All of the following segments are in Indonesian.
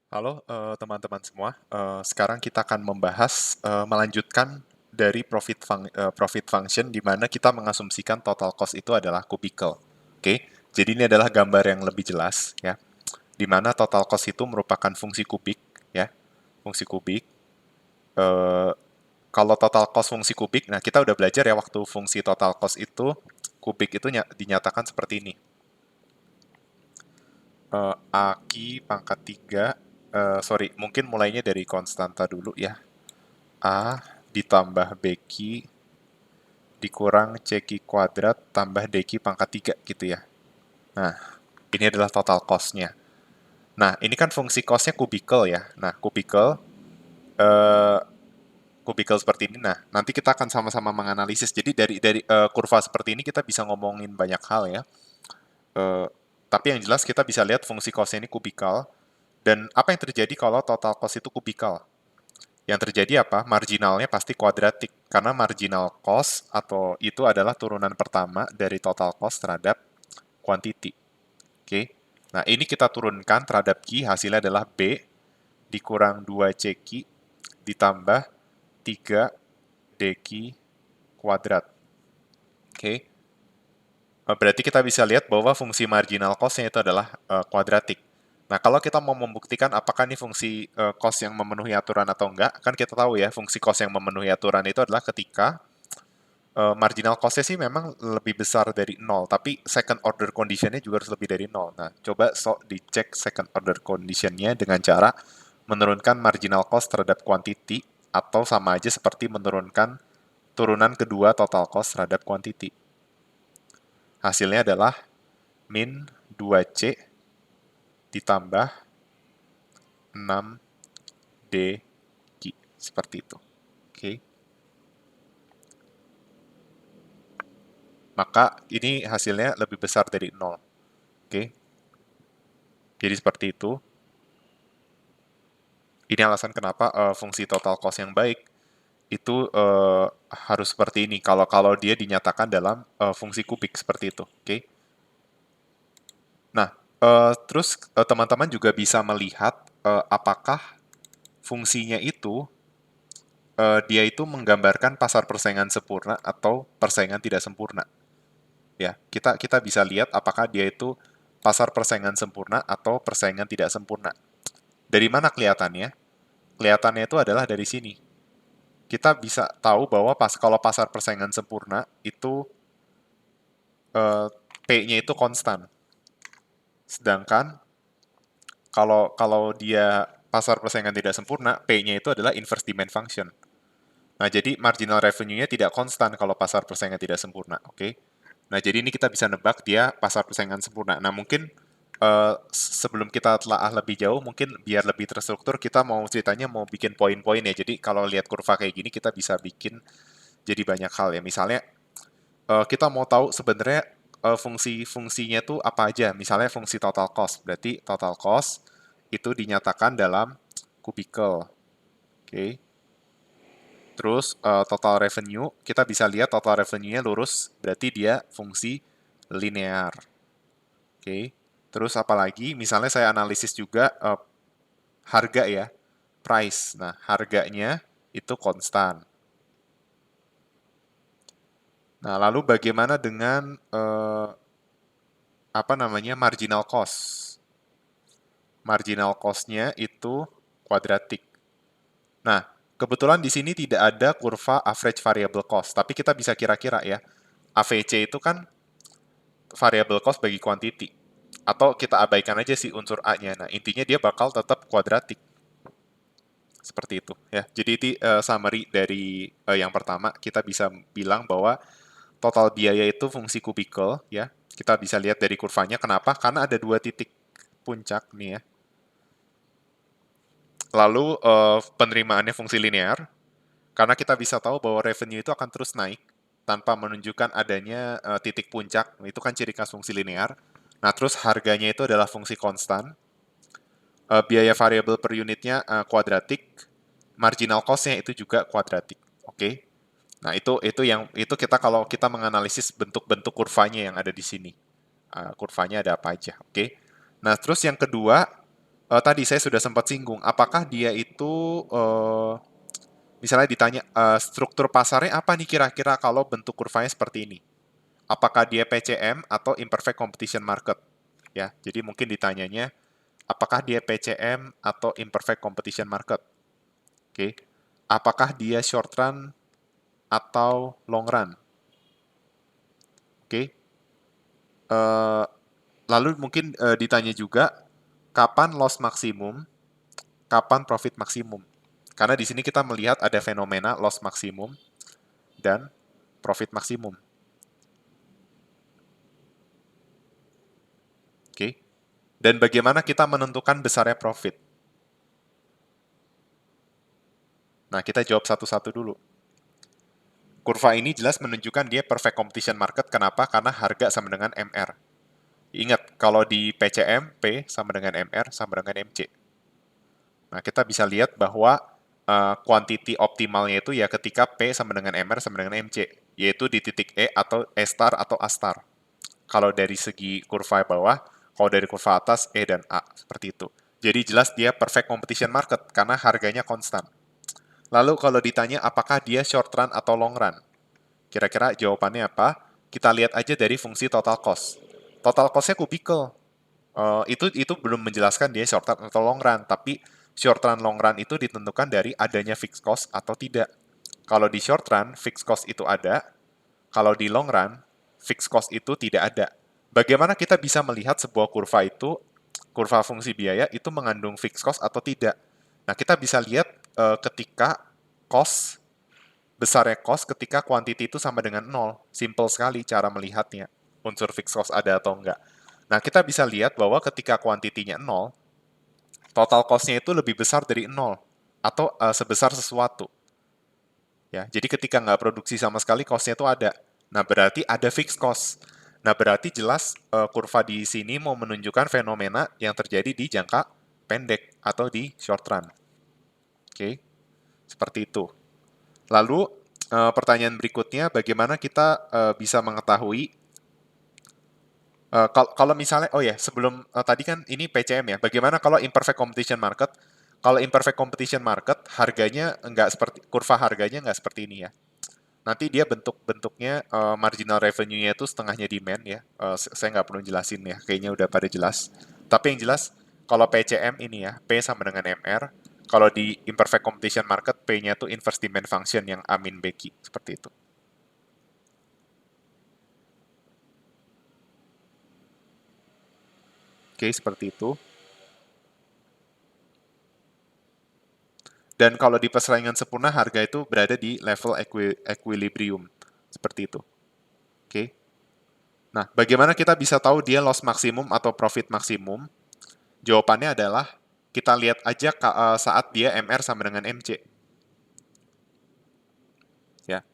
Halo teman-teman semua. Sekarang kita akan membahas melanjutkan dari profit function di mana kita mengasumsikan total cost itu adalah kubikel. Oke, jadi ini adalah gambar yang lebih jelas ya, di mana total cost itu merupakan fungsi kubik ya, fungsi kubik. Eh, Kalau total cost fungsi kubik, nah kita udah belajar ya waktu fungsi total cost itu kubik itu dinyatakan seperti ini. Aki pangkat 3, sorry, mungkin mulainya dari konstanta dulu ya. A ditambah BQ dikurang CQ kuadrat tambah DQ pangkat 3 gitu ya. Nah, ini adalah total cost-nya. Nah, ini kan fungsi cost-nya kubikel ya. Nah, eh, kubikel seperti ini. Nah, nanti kita akan sama-sama menganalisis. Jadi dari kurva seperti ini kita bisa ngomongin banyak hal ya. Eh, tapi yang jelas kita bisa lihat fungsi cost-nya ini kubikal. Dan apa yang terjadi kalau total cost itu kubikal? Yang terjadi apa? Marginalnya pasti kuadratik. Karena marginal cost atau itu adalah turunan pertama dari total cost terhadap quantity. Oke. Nah, ini kita turunkan terhadap Q, hasilnya adalah B dikurang 2CQ ditambah 3 DQ kuadrat. Oke. Berarti kita bisa lihat bahwa fungsi marginal cost-nya itu adalah kuadratik. Nah, kalau kita mau membuktikan apakah ini fungsi cost yang memenuhi aturan atau enggak, kan kita tahu ya, fungsi cost yang memenuhi aturan itu adalah ketika marginal cost-nya sih memang lebih besar dari nol, tapi second order condition-nya juga harus lebih dari nol. Nah, coba dicek second order condition-nya dengan cara menurunkan marginal cost terhadap quantity, atau sama aja seperti menurunkan turunan kedua total cost terhadap quantity. Hasilnya adalah min 2C ditambah 6D seperti itu. Oke. Maka ini hasilnya lebih besar dari 0. Oke. Jadi seperti itu. Ini alasan kenapa fungsi total cost yang baik itu harus seperti ini. Kalau dia dinyatakan dalam fungsi kubik seperti itu. Oke. Nah, terus teman-teman juga bisa melihat apakah fungsinya itu dia itu menggambarkan pasar persaingan sempurna atau persaingan tidak sempurna. Ya, kita bisa lihat apakah dia itu pasar persaingan sempurna atau persaingan tidak sempurna. Dari mana kelihatannya? Kelihatannya itu adalah dari sini. Kita bisa tahu bahwa kalau pasar persaingan sempurna itu P-nya itu konstan. Sedangkan kalau kalau dia pasar persaingan tidak sempurna, P-nya itu adalah inverse demand function. Nah, jadi marginal revenue-nya tidak konstan kalau pasar persaingan tidak sempurna, oke? Okay? Nah, jadi ini kita bisa nebak dia pasar persaingan sempurna. Nah, mungkin sebelum kita telah lebih jauh, mungkin biar lebih terstruktur, kita mau ceritanya mau bikin poin-poin ya. Jadi kalau lihat kurva kayak gini, kita bisa bikin jadi banyak hal ya. Misalnya, kita mau tahu sebenarnya fungsi-fungsinya tuh apa aja. Misalnya fungsi total cost. Berarti total cost itu dinyatakan dalam kubikel. Oke. Okay. Terus total revenue, kita bisa lihat total revenue-nya lurus, berarti dia fungsi linear. Oke. Okay. Terus apalagi, misalnya saya analisis juga harga ya, price. Nah, harganya itu konstan. Nah, lalu bagaimana dengan apa namanya marginal cost? Marginal cost-nya itu kuadratik. Nah, kebetulan di sini tidak ada kurva average variable cost, tapi kita bisa kira-kira ya. AVC itu kan variable cost bagi quantity. Atau kita abaikan aja sih unsur A-nya. Nah, intinya dia bakal tetap kuadratik. Seperti itu ya. Jadi itu summary dari yang pertama, kita bisa bilang bahwa total biaya itu fungsi kubikel ya. Kita bisa lihat dari kurvanya. Kenapa? Karena ada dua titik puncak nih ya. Lalu penerimaannya fungsi linear. Karena kita bisa tahu bahwa revenue itu akan terus naik tanpa menunjukkan adanya titik puncak. Itu kan ciri khas fungsi linear. Nah, terus harganya itu adalah fungsi konstan. Biaya variabel per unitnya kuadratik. Marginal cost-nya itu juga kuadratik. Oke. Okay? Nah, itu kita kalau kita menganalisis bentuk-bentuk kurvanya yang ada di sini. Kurvanya ada apa aja. Oke. Okay? Nah, terus yang kedua, Tadi saya sudah sempat singgung, apakah dia itu misalnya ditanya struktur pasarnya apa nih kira-kira kalau bentuk kurvanya seperti ini? Apakah dia PCM atau imperfect competition market? Ya, jadi mungkin ditanyanya apakah dia PCM atau imperfect competition market? Oke. Apakah dia short run atau long run? Oke. Eh, Lalu mungkin ditanya juga kapan loss maksimum, kapan profit maksimum. Karena di sini kita melihat ada fenomena loss maksimum dan profit maksimum. Oke. Dan bagaimana kita menentukan besarnya profit? Nah, kita jawab satu-satu dulu. Kurva ini jelas menunjukkan dia perfect competition market. Kenapa? Karena harga sama dengan MR. Ingat, kalau di PCM, P sama dengan MR sama dengan MC. Nah, kita bisa lihat bahwa quantity optimalnya itu ya ketika P sama dengan MR sama dengan MC, yaitu di titik E atau E star atau A star. Kalau dari segi kurva bawah, kalau dari kurva atas E dan A, seperti itu. Jadi jelas dia perfect competition market karena harganya konstan. Lalu kalau ditanya apakah dia short run atau long run, kira-kira jawabannya apa? Kita lihat aja dari fungsi total cost. Total cost-nya kubikel. Itu belum menjelaskan dia short run atau long run, tapi short run long run itu ditentukan dari adanya fixed cost atau tidak. Kalau di short run, fixed cost itu ada. Kalau di long run, fixed cost itu tidak ada. Bagaimana kita bisa melihat sebuah kurva itu, kurva fungsi biaya itu mengandung fixed cost atau tidak? Nah, kita bisa lihat ketika cost, besarnya cost ketika quantity itu sama dengan nol. Simple sekali cara melihatnya. Unsur fixed cost ada atau enggak. Nah, kita bisa lihat bahwa ketika kuantitinya nol, total cost-nya itu lebih besar dari nol. Atau sebesar sesuatu. Ya, jadi ketika nggak produksi sama sekali, cost-nya itu ada. Nah, berarti ada fixed cost. Nah, berarti jelas kurva di sini mau menunjukkan fenomena yang terjadi di jangka pendek atau di short run. Oke, seperti itu. Lalu, pertanyaan berikutnya, bagaimana kita bisa mengetahui kalau misalnya, oh ya, sebelum tadi kan ini PCM ya. Bagaimana kalau imperfect competition market? Kalau imperfect competition market, harganya nggak seperti kurva harganya nggak seperti ini ya. Nanti dia bentuknya marginal revenue-nya itu setengahnya demand ya. Saya nggak perlu jelasin ya, kayaknya udah pada jelas. Tapi yang jelas, kalau PCM ini ya, P sama dengan MR. Kalau di imperfect competition market, P-nya itu inverse demand function yang A min Bq, seperti itu. Oke, seperti itu. Dan kalau di persaingan sempurna, harga itu berada di level equilibrium. Seperti itu. Oke. Nah, bagaimana kita bisa tahu dia loss maksimum atau profit maksimum? Jawabannya adalah kita lihat aja saat dia MR sama dengan MC. Ya.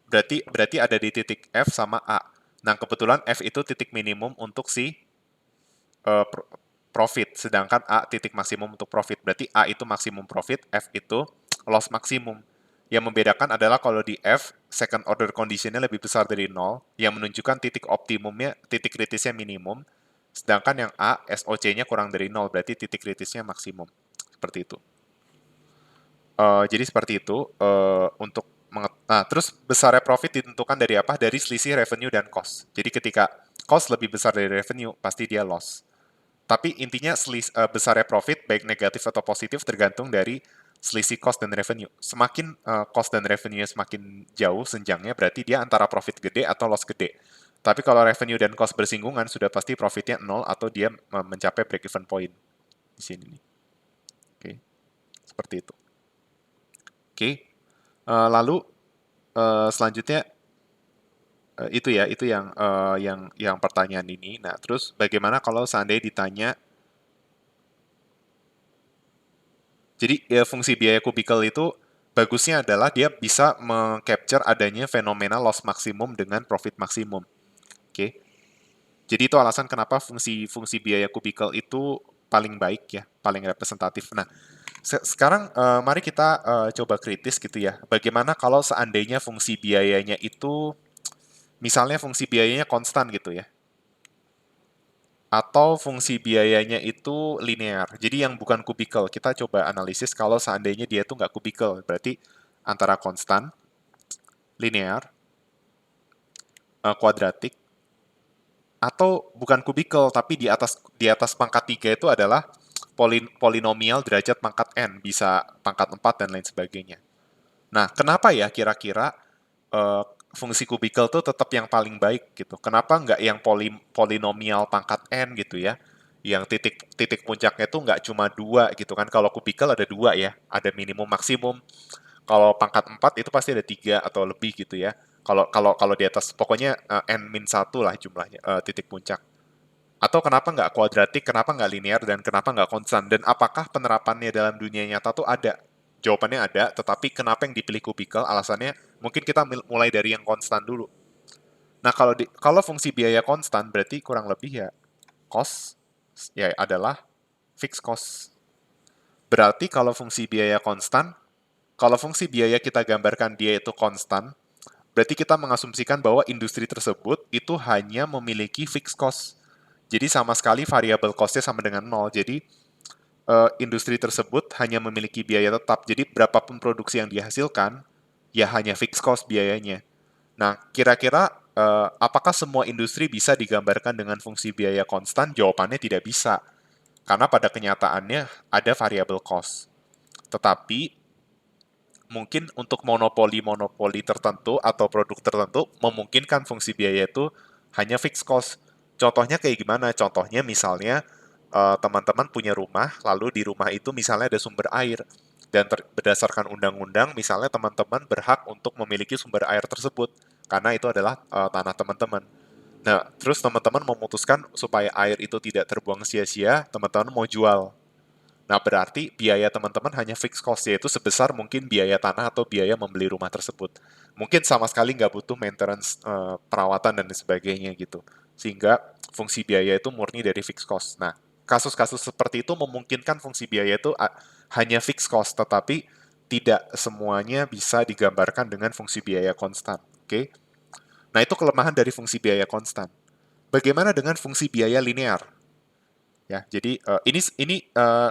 Berarti ada di titik F sama A. Nah, kebetulan F itu titik minimum untuk si profit, sedangkan A titik maksimum untuk profit. Berarti A itu maksimum profit, F itu loss maksimum. Yang membedakan adalah kalau di F, second order conditionnya lebih besar dari 0, yang menunjukkan titik optimumnya, titik kritisnya minimum, sedangkan yang A, SOC-nya kurang dari 0, berarti titik kritisnya maksimum. Seperti itu. Jadi seperti itu, untuk nah, terus besarnya profit ditentukan dari apa? Dari selisih revenue dan cost. Jadi ketika cost lebih besar dari revenue, pasti dia loss. Tapi intinya besarnya profit, baik negatif atau positif, tergantung dari selisih cost dan revenue. Semakin cost dan revenue semakin jauh senjangnya, berarti dia antara profit gede atau loss gede. Tapi kalau revenue dan cost bersinggungan, sudah pasti profitnya nol atau dia mencapai break even point. Di sini nih. Oke, seperti itu. Oke, lalu selanjutnya itu ya, itu yang pertanyaan ini. Nah, terus bagaimana kalau seandainya ditanya, jadi fungsi biaya kubikel itu bagusnya adalah dia bisa meng-capture adanya fenomena loss maksimum dengan profit maksimum. Oke. Jadi itu alasan kenapa fungsi biaya kubikel itu paling baik ya, paling representatif. Nah, sekarang mari kita coba kritis gitu ya. Bagaimana kalau seandainya fungsi biayanya itu, misalnya fungsi biayanya konstan gitu ya. atau fungsi biayanya itu linear. Jadi yang bukan kubikel, kita coba analisis kalau seandainya dia itu nggak kubikel, berarti antara konstan, linear, kuadratik, atau bukan kubikel, tapi di atas pangkat 3 itu adalah polinomial derajat pangkat n, bisa pangkat 4 dan lain sebagainya. Nah, kenapa ya kira-kira eh, fungsi kubikel tuh tetap yang paling baik gitu? Kenapa nggak yang polinomial pangkat n gitu ya? Yang titik titik puncaknya tuh nggak cuma dua gitu kan? Kalau kubikel ada dua ya, ada minimum maksimum. Kalau pangkat 4 itu pasti ada tiga atau lebih gitu ya. Kalau di atas pokoknya n min satu lah jumlahnya titik puncak. Atau kenapa nggak kuadratik, kenapa nggak linear, dan kenapa nggak konstan? Dan apakah penerapannya dalam dunia nyata tuh ada? Jawabannya ada, tetapi kenapa yang dipilih kubikel? Alasannya mungkin kita mulai dari yang konstan dulu. Nah, kalau fungsi biaya konstan berarti kurang lebih ya cost ya adalah fixed cost. Berarti kalau fungsi biaya kita gambarkan dia itu konstan, berarti kita mengasumsikan bahwa industri tersebut itu hanya memiliki fixed cost. Jadi sama sekali variabel cost-nya sama dengan nol. Jadi industri tersebut hanya memiliki biaya tetap. Jadi berapapun produksi yang dihasilkan, ya hanya fixed cost biayanya. Nah, kira-kira apakah semua industri bisa digambarkan dengan fungsi biaya konstan? Jawabannya tidak bisa. Karena pada kenyataannya ada variabel cost. Tetapi mungkin untuk monopoli-monopoli tertentu atau produk tertentu memungkinkan fungsi biaya itu hanya fixed cost. Contohnya kayak gimana? Contohnya misalnya teman-teman punya rumah, lalu di rumah itu misalnya ada sumber air. Dan berdasarkan undang-undang, misalnya teman-teman berhak untuk memiliki sumber air tersebut. Karena itu adalah tanah teman-teman. Nah, terus teman-teman memutuskan supaya air itu tidak terbuang sia-sia, teman-teman mau jual. Nah, berarti biaya teman-teman hanya fixed cost, yaitu sebesar mungkin biaya tanah atau biaya membeli rumah tersebut. Mungkin sama sekali nggak butuh maintenance, perawatan, dan sebagainya gitu. Sehingga fungsi biaya itu murni dari fixed cost. Nah, kasus-kasus seperti itu memungkinkan fungsi biaya itu hanya fixed cost, tetapi tidak semuanya bisa digambarkan dengan fungsi biaya konstan. Oke? Nah, itu kelemahan dari fungsi biaya konstan. Bagaimana dengan fungsi biaya linear? Ya, jadi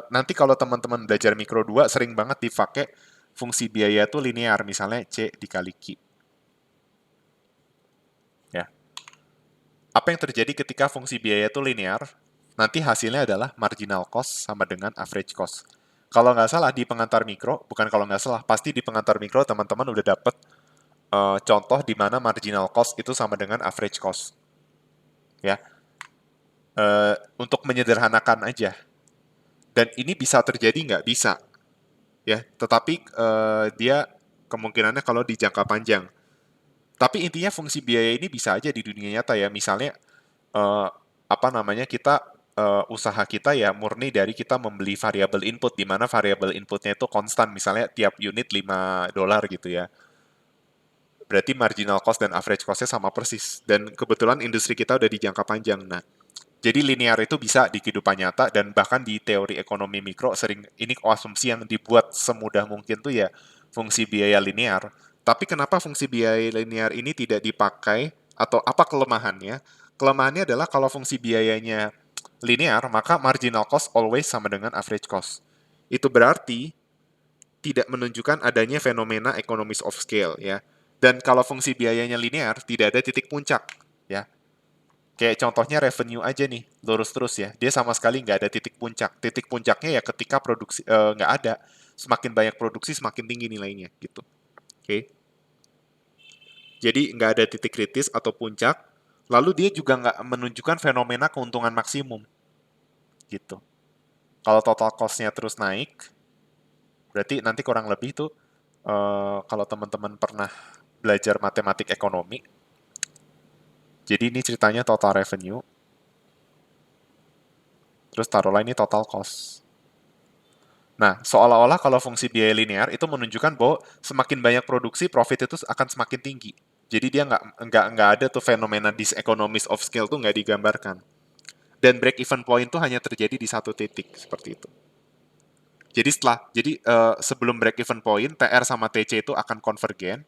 nanti kalau teman-teman belajar mikro 2 sering banget dipakai fungsi biaya itu linear, misalnya C dikali Q. Ya. Apa yang terjadi ketika fungsi biaya itu linear? Nanti hasilnya adalah marginal cost sama dengan average cost. Kalau nggak salah di pengantar mikro, bukan kalau nggak salah, pasti di pengantar mikro teman-teman udah dapet contoh di mana marginal cost itu sama dengan average cost. Ya, untuk menyederhanakan aja. Dan ini bisa terjadi nggak? Bisa. Ya, tetapi dia kemungkinannya kalau di jangka panjang. Tapi intinya fungsi biaya ini bisa aja di dunia nyata ya. Misalnya eh, apa namanya kita usaha kita ya murni dari kita membeli variabel input di mana variabel inputnya itu konstan. Misalnya tiap unit $5 gitu ya. Berarti marginal cost dan average cost-nya sama persis. Dan kebetulan industri kita udah di jangka panjang. Nah, jadi linear itu bisa di kehidupan nyata dan bahkan di teori ekonomi mikro sering ini asumsi yang dibuat semudah mungkin tuh ya fungsi biaya linear. Tapi kenapa fungsi biaya linear ini tidak dipakai atau apa kelemahannya? Kelemahannya adalah kalau fungsi biayanya linear, maka marginal cost always sama dengan average cost. Itu berarti tidak menunjukkan adanya fenomena economies of scale ya. Dan kalau fungsi biayanya linear, tidak ada titik puncak ya. Kayak contohnya revenue aja nih, lurus terus ya. Dia sama sekali nggak ada titik puncak. Titik puncaknya ya ketika produksi nggak ada. Semakin banyak produksi, semakin tinggi nilainya gitu. Oke. Jadi nggak ada titik kritis atau puncak. Lalu dia juga nggak menunjukkan fenomena keuntungan maksimum gitu. Kalau total cost-nya terus naik, berarti nanti kurang lebih tuh kalau teman-teman pernah belajar matematik ekonomi, jadi ini ceritanya total revenue, terus taruhlah ini total cost. Nah, seolah-olah kalau fungsi biaya linear itu menunjukkan bahwa semakin banyak produksi, profit itu akan semakin tinggi. Jadi dia nggak ada tuh fenomena diseconomies of scale tuh nggak digambarkan. Dan break even point tuh hanya terjadi di satu titik seperti itu. Jadi sebelum break even point, TR sama TC itu akan konvergen.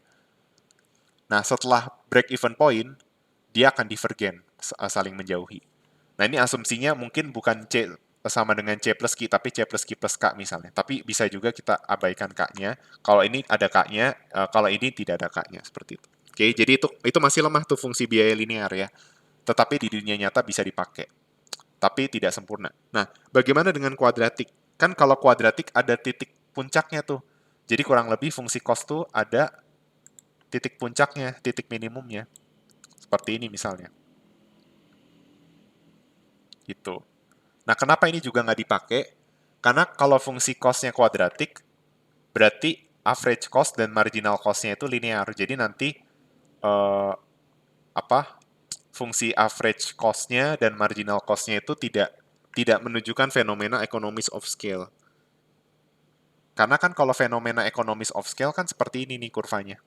Nah, setelah break even point, dia akan divergen, saling menjauhi. Nah, ini asumsinya mungkin bukan C sama dengan C plus Q, tapi C plus Q plus K misalnya. Tapi bisa juga kita abaikan K-nya. Kalau ini ada K-nya, kalau ini tidak ada K-nya, seperti itu. Oke, jadi itu masih lemah tuh fungsi biaya linear ya. Tetapi di dunia nyata bisa dipakai. Tapi tidak sempurna. Nah, bagaimana dengan kuadratik? Kan kalau kuadratik ada titik puncaknya tuh. Jadi kurang lebih fungsi cos tuh ada titik puncaknya, titik minimumnya. Seperti ini misalnya. Gitu. Nah, kenapa ini juga nggak dipakai? Karena kalau fungsi cos-nya kuadratik, berarti average cost dan marginal cost-nya itu linear. Jadi nanti eh, apa fungsi average cost-nya dan marginal cost-nya itu tidak menunjukkan fenomena economies of scale. Karena kan kalau fenomena economies of scale kan seperti ini nih kurvanya.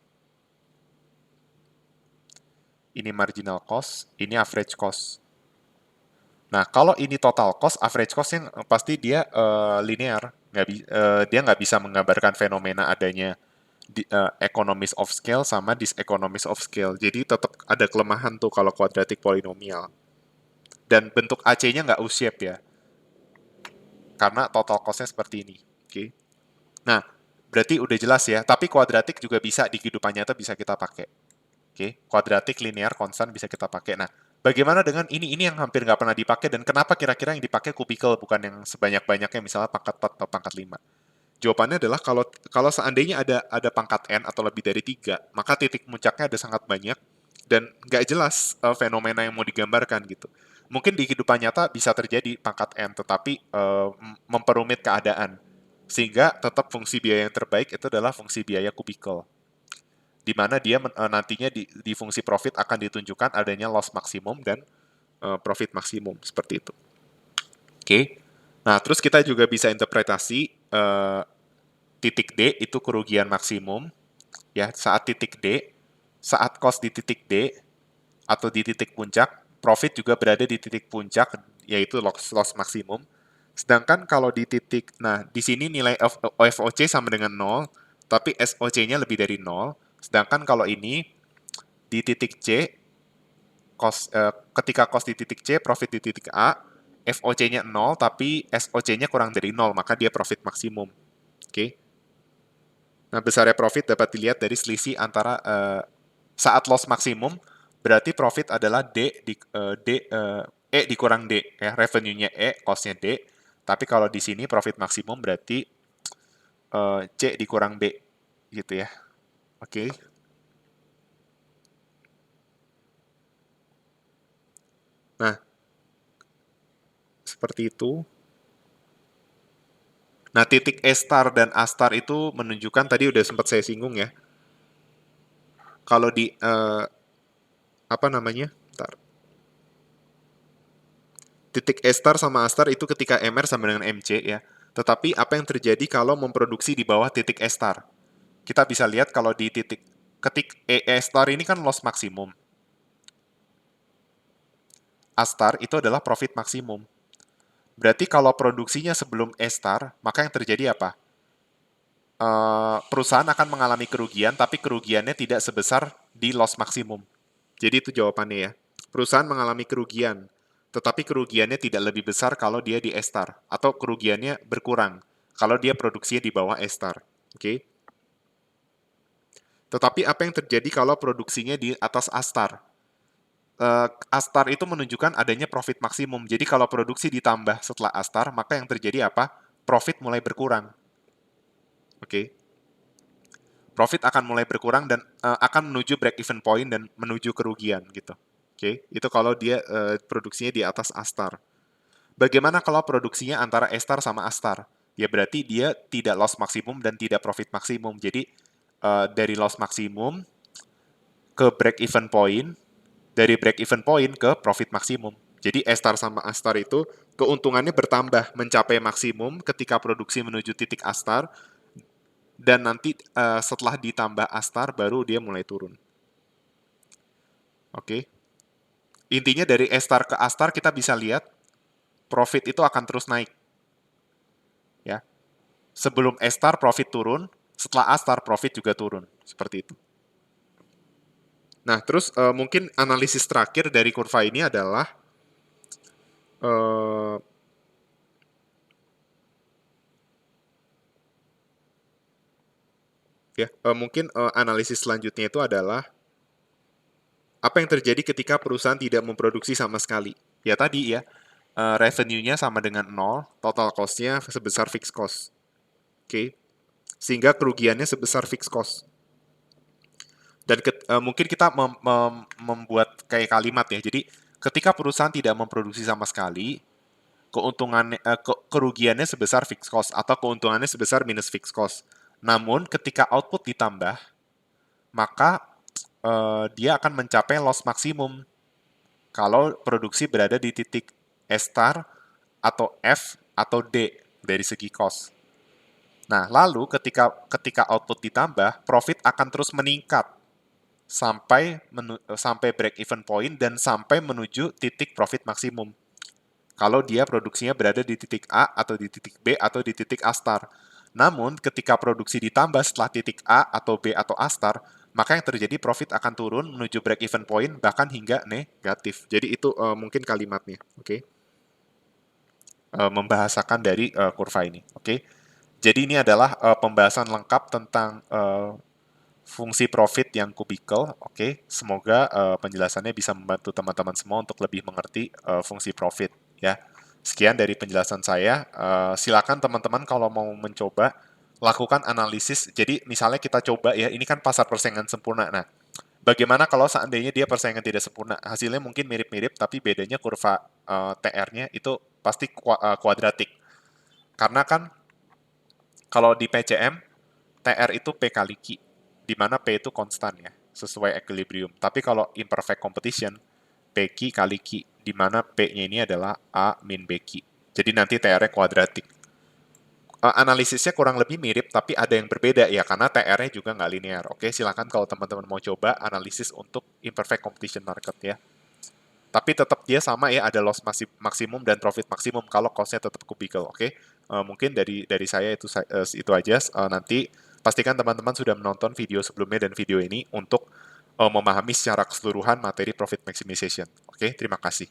Ini marginal cost, ini average cost. Nah, kalau ini total cost, average cost yang pasti dia linear. Dia nggak bisa menggambarkan fenomena adanya economies of scale sama diseconomies of scale. Jadi tetap ada kelemahan tuh kalau kuadratik polinomial. Dan bentuk AC-nya nggak U-shape ya, karena total cost-nya seperti ini. Oke. Okay. Nah, berarti udah jelas ya. Tapi kuadratik juga bisa di kehidupan nyata bisa kita pakai. Oke, kuadratik, linear, konstan bisa kita pakai. Nah, bagaimana dengan ini? Ini yang hampir nggak pernah dipakai dan kenapa kira-kira yang dipakai kubikel bukan yang sebanyak-banyaknya misalnya pangkat 4 atau pangkat 5? Jawabannya adalah kalau kalau seandainya ada pangkat n atau lebih dari 3, maka titik puncaknya ada sangat banyak dan nggak jelas fenomena yang mau digambarkan gitu. Mungkin di kehidupan nyata bisa terjadi pangkat n, tetapi memperumit keadaan. Sehingga tetap fungsi biaya yang terbaik itu adalah fungsi biaya kubikel di mana dia nantinya di fungsi profit akan ditunjukkan adanya loss maksimum dan profit maksimum seperti itu. Oke. Okay. Nah, terus kita juga bisa interpretasi titik D itu kerugian maksimum ya saat titik D, saat cost di titik D atau di titik puncak, profit juga berada di titik puncak yaitu loss maksimum. Sedangkan kalau di titik, nah di sini nilai FOC sama dengan 0, tapi SOC-nya lebih dari 0. Sedangkan kalau ini di titik C, ketika cost di titik C, profit di titik A, FOC-nya 0, tapi SOC-nya kurang dari 0, maka dia profit maksimum. Oke. Okay? Nah, besarnya profit dapat dilihat dari selisih antara saat loss maksimum, berarti profit adalah E dikurang D, ya, revenue-nya E, cost-nya D. Tapi kalau di sini profit maksimum berarti C dikurang B, gitu ya. Oke. Okay. Nah, seperti itu. Nah, titik E star dan A star itu menunjukkan tadi udah sempat saya singgung ya. Kalau di apa namanya? Bentar. Titik E star sama A star itu ketika MR sama dengan MC ya. Tetapi apa yang terjadi kalau memproduksi di bawah titik E star? Kita bisa lihat kalau di ketik E star ini kan loss maksimum. A star itu adalah profit maksimum. Berarti kalau produksinya sebelum E star, maka yang terjadi apa? Perusahaan akan mengalami kerugian, tapi kerugiannya tidak sebesar di loss maksimum. Jadi itu jawabannya ya. Perusahaan mengalami kerugian, tetapi kerugiannya tidak lebih besar kalau dia di E-star, atau kerugiannya berkurang kalau dia produksinya di bawah E-star. Oke. Okay? Tetapi apa yang terjadi kalau produksinya di atas A-star? A-star itu menunjukkan adanya profit maksimum. Jadi kalau produksi ditambah setelah A-star, maka yang terjadi apa? Profit mulai berkurang. Oke. Okay? Profit akan mulai berkurang dan akan menuju break even point dan menuju kerugian gitu. Oke, okay? Itu kalau dia produksinya di atas A-star. Bagaimana kalau produksinya antara E-star sama A-star? Ya berarti dia tidak loss maksimum dan tidak profit maksimum. Jadi dari loss maksimum ke break even point, dari break even point ke profit maksimum. Jadi E-star sama A-star itu keuntungannya bertambah mencapai maksimum ketika produksi menuju titik A-star dan nanti setelah ditambah A-star baru dia mulai turun. Oke. Okay? Intinya dari E-star ke A-star kita bisa lihat profit itu akan terus naik. Ya. Sebelum E-star profit turun, setelah A-star profit juga turun. Seperti itu. Nah, terus mungkin analisis terakhir dari kurva ini adalah Eh, mungkin analisis selanjutnya itu adalah apa yang terjadi ketika perusahaan tidak memproduksi sama sekali. Ya tadi ya, revenue-nya sama dengan nol, total cost-nya sebesar fixed cost. Oke, sehingga kerugiannya sebesar fixed cost. Dan mungkin kita membuat kayak kalimat ya. Jadi ketika perusahaan tidak memproduksi sama sekali, kerugiannya sebesar fixed cost atau keuntungannya sebesar minus fixed cost. Namun ketika output ditambah, maka dia akan mencapai loss maksimum kalau produksi berada di titik E star atau F atau D dari segi cost. Nah, lalu ketika output ditambah, profit akan terus meningkat sampai break even point dan sampai menuju titik profit maksimum. Kalau dia produksinya berada di titik A atau di titik B atau di titik A star. Namun ketika produksi ditambah setelah titik A atau B atau A star, maka yang terjadi profit akan turun menuju break even point bahkan hingga negatif. Jadi itu mungkin kalimatnya, oke? Membahasakan dari kurva ini, oke? Jadi ini adalah pembahasan lengkap tentang fungsi profit yang kubikel, oke? Semoga penjelasannya bisa membantu teman-teman semua untuk lebih mengerti fungsi profit, ya. Sekian dari penjelasan saya. Silakan teman-teman kalau mau mencoba lakukan analisis. Jadi misalnya kita coba ya, ini kan pasar persaingan sempurna. Nah, bagaimana kalau seandainya dia persaingan tidak sempurna? Hasilnya mungkin mirip-mirip, tapi bedanya kurva TR-nya itu pasti kuadratik. Karena kan kalau di PCM, TR itu P kali Q, di mana P itu konstan ya, sesuai equilibrium. Tapi kalau imperfect competition, PQ kali Q, di mana P-nya ini adalah A min BQ. Jadi nanti TR-nya kuadratik. Analisisnya kurang lebih mirip, tapi ada yang berbeda ya, karena TR-nya juga nggak linear. Oke, silakan kalau teman-teman mau coba analisis untuk imperfect competition market ya. Tapi tetap dia sama ya, ada loss maksimum dan profit maksimum kalau cost-nya tetap kubikel. Oke, mungkin dari saya itu aja. Nanti pastikan teman-teman sudah menonton video sebelumnya dan video ini untuk memahami secara keseluruhan materi profit maximization. Oke, terima kasih.